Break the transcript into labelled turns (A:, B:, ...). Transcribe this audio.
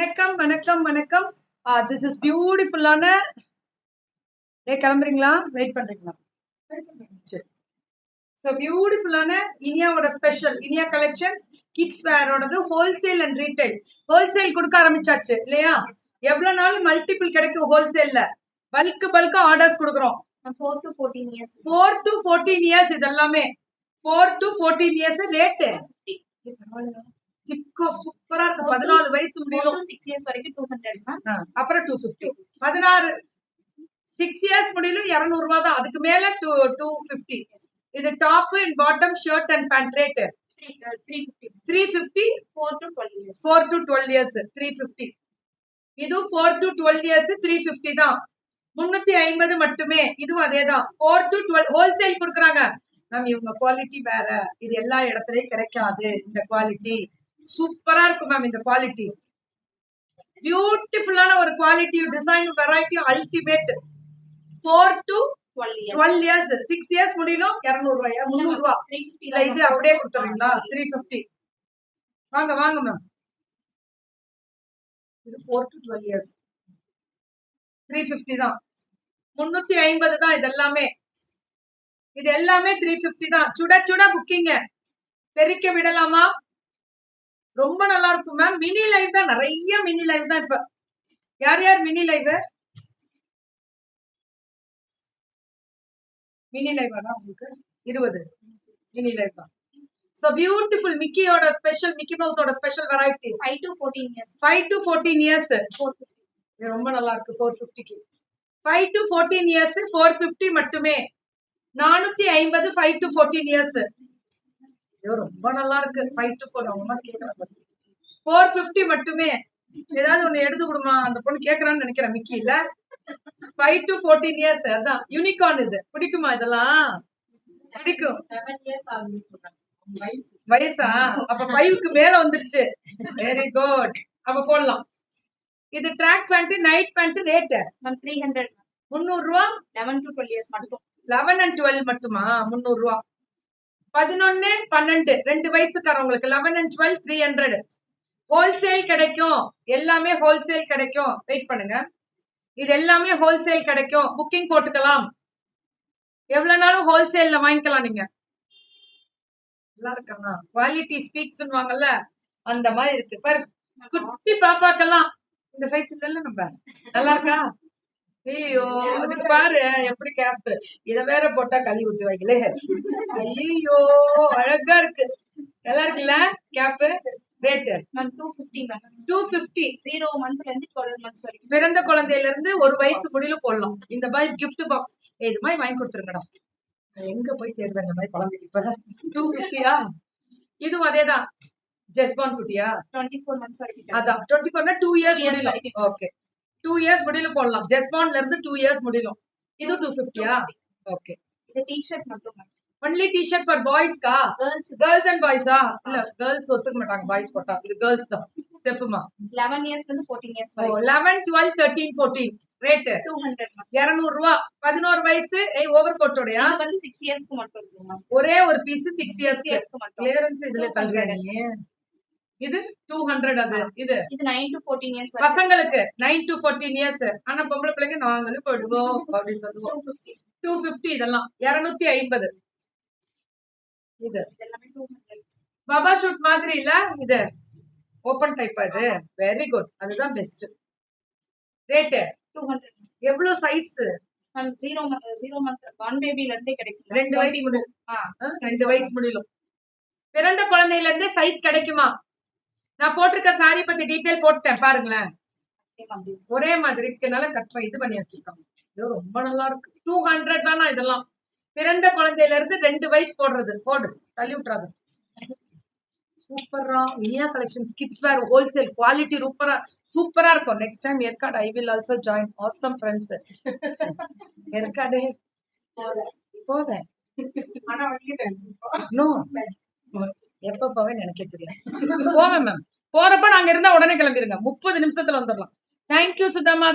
A: வணக்கம் வணக்கம் வணக்கம். திஸ் இஸ் பியூட்டிஃபுல்லான கிளம்புறீங்களா? வெயிட் பண்றீங்களா? ஸோ பியூட்டிஃபுல்லான இனியாவோட ஸ்பெஷல் இனியா கலெக்ஷன்ஸ் கிட்ஸ் வேரோடது ஹோல்சேல் அண்ட் ரீட்டைல். ஹோல்சேல் கொடுக்க ஆரம்பிச்சாச்சு இல்லையா? எவ்வளவு நாள் மல்டிபிள் கிடைக்கும் ஹோல்சேல்ல. பல்கா ஆர்டர்ஸ் கொடுக்குறோம்.
B: 4 to 14 years.
A: 4 to 14 years இதெல்லாமே 4 to 14 years ரேட். டிக்கோ சூப்பரா இருக்கு. 14 வயசு முடியும்.
B: 6 years வரைக்கும் 200
A: அப்புறம் 250. 16 6 years முடியும் 200 ரூபாய் தான். அதுக்கு மேல 250. இது top and bottom shirt and pant rate 350.
B: 4 to 12 years.
A: 4 to 12 years 350. இது 4 to 12 years 350 தான். 350 மட்டுமே. இதுவும் அதேதான். 4 to 12 ஹோல்சேல் கொடுக்குறாங்க. மேம் இவங்க குவாலிட்டி வேற. இது எல்லா இடத்துலயும் கிடைக்காது. இந்த குவாலிட்டி சூப்பரா இருக்கும் மேம். இந்த குவாலிட்டி பியூட்டிஃபுல்லான ஒரு quality, design, variety ultimate. 4 to 12 years 6 years முடியணும் 200 ரூபாயா 300 ரூபாய். இல்ல இது அப்படியே கொடுத்துறீங்களா? 350. வாங்க வாங்க மேம். இது 4 to 12 years 350 தான். 350 தான். இது எல்லாமே 350 தான். சுட சுட புக்கிங்க தெரிக்க விடலாமா? ரொம்ப நல்லா இருக்கும் மேம். மினி லைவ் தான், நிறைய மினி லைவ் தான். இப்ப யார் யார் மினி லைவ் தான் உங்களுக்கு 20 மினி லைவ் தான். சோ பியூட்டிஃபுல் மிக்கியோட ஸ்பெஷல், மிக்கி மவுஸோட special variety
B: 5 to 14 years.
A: 5 to 14 years
B: 450.
A: இது ரொம்ப நல்லா இருக்கு. 450க்கு 5 to 14 years 450 மட்டுமே. 450 5 to 14 years. ரொம்ப நல்லா இருக்கு. 5 to 4 450 மட்டுமே. ஏதாவது ஒண்ணு எடுத்து கொடுமா, அந்த பொண்ணு கேக்குறான்னு நினைக்கிறேன். மிக்கி இல்ல 5 to 14 years. அதான் யூனிகார்ன். இது பிடிக்குமா? இதெல்லாம் பிடிக்கும்.
B: 7 years ஆகுது
A: வயசா? அப்ப 5க்கு மேல வந்துருச்சு. Very good. அப்ப போடலாம். இது track pant, night pant rate
B: 300.
A: 300 ரூபாய்.
B: 11 to 12 years மட்டும்.
A: 11 and 12 மட்டுமா? 300 ரூபாய். 11 12 2 வயசுக்காரவங்களுக்கு 11 and 12 300. ஹோல்சேல் கிடைக்கும். எல்லாமே ஹோல்சேல் கிடைக்கும். வெயிட் பண்ணுங்க. இது எல்லாமே ஹோல்சேல் கிடைக்கும். புக்கிங் போட்டுக்கலாம். எவ்வளவு நாளும் ஹோல்சேல்ல வாங்கிக்கலாம். நீங்க நல்லா இருக்கா? குவாலிட்டி ஸ்பீக்ஸ் வாங்கல அந்த மாதிரி இருக்கு பாரு. குட்டி பாப்பாக்கெல்லாம் இந்த சைஸ் இல்ல. நம்ம நல்லா இருக்கா? ஐயோ அதுக்கு பாரு எப்படி கேப். இத வேற போட்டா களி ஊத்தி வைக்கல. ஐயோ அழகா இருக்கு. நல்லா இருக்குல்ல கேப். Rate
B: 250 ma'am.
A: 250.
B: 0 monthல இருந்து 12 months வரைக்கும்.
A: பிறந்த குழந்தையில இருந்து ஒரு வயசு முடியல போடலாம். இந்த மாதிரி gift box இது மாதிரி வாங்கி கொடுத்துருங்கடா. எங்க போய் தேடுவேன் இந்த மாதிரி குழந்தைக்கு? இப்ப 250யா? இதுவும் அதேதான். ஜெஸ்பான் குட்டியா?
B: 24 months வரைக்கும்.
A: அதான் 24னா 2 years முடியலாம். ஓகே 2 years முடியல போடலாம். ஜெஸ்பான்ல இருந்து 2 years முடியலாம். இது 250யா? ஓகே.
B: இது டி-ஷர்ட் மட்டும் ma'am.
A: Only T-shirt for boys கா? கேர்ள்ஸ் அண்ட் பாய்ஸா? இல்ல கேர்ள்ஸ் ஒத்துக்க மாட்டாங்க பாய்ஸ் போட்டா. இது கேர்ள்ஸ் தான். செப்புமா.
B: 11 years இருந்து 14 years
A: ஓ 11 12 13 14 ரேட்
B: 200 மேம்.
A: 200 ரூபாய். 11 வயசு. ஓவர் கோட்டோடயா?
B: இது வந்து 6 yearsக்கு மட்டும் இருக்கு மேம்.
A: ஒரே ஒரு பீஸ் 6 yearsக்கு
B: மட்டும்.
A: கிளியரன்ஸ் இதுல தள்ளுறீங்க. இது 200. அது இது
B: 9 to 14 years வரைக்கும்.
A: பசங்களுக்கு 9 to 14 years. ஆனா பொம்பளை பிள்ளைங்க நாங்களும் போடுவோம் அப்படின்னு சொல்லுவோம். 250 இதெல்லாம் 250. இது
B: எல்லாமே 200.
A: பாபா ஷூட் மாதிரி இல்ல. இது ஓபன் டைப். இது வெரி குட். அதுதான் பெஸ்ட். ரேட்
B: 200.
A: எவ்வளவு சைஸ்?
B: மேம் 0 month born babyல இருந்தே கிடைக்கும்.
A: 2 வயசு முடியும். 2 வயசு முடியும். பிறந்த குழந்தையில இருந்தே சைஸ் கிடைக்குமா? நான் போட்டிருக்க சாரி பத்தி டீடைல் போட்டேன் பாருங்களேன். ஒரே மாதிரி இருக்கனால கட்டுற இது பண்ணி வச்சிருக்காங்க. இது ரொம்ப நல்லா இருக்கு. 200 தானா இதெல்லாம்? பிறந்த குழந்தையில இருந்து 2 வயசு போடுறது. போடு தள்ளி விட்டுறாது. சூப்பரா இனியா கலெக்ஷன் கிட்ஸ் வேர் ஹோல்சேல் குவாலிட்டி சூப்பரா இருக்கும். Next time Yercaud I will also join. Awesome friends. Yercaud போவேன். நோ எப்ப போவேன் எனக்கு தெரியும். போவேன் மேம். போறப்ப நாங்க இருந்தா உடனே கிளம்பிருங்க. 30 நிமிஷத்துல வந்துடலாம். தேங்க்யூ சுதமா.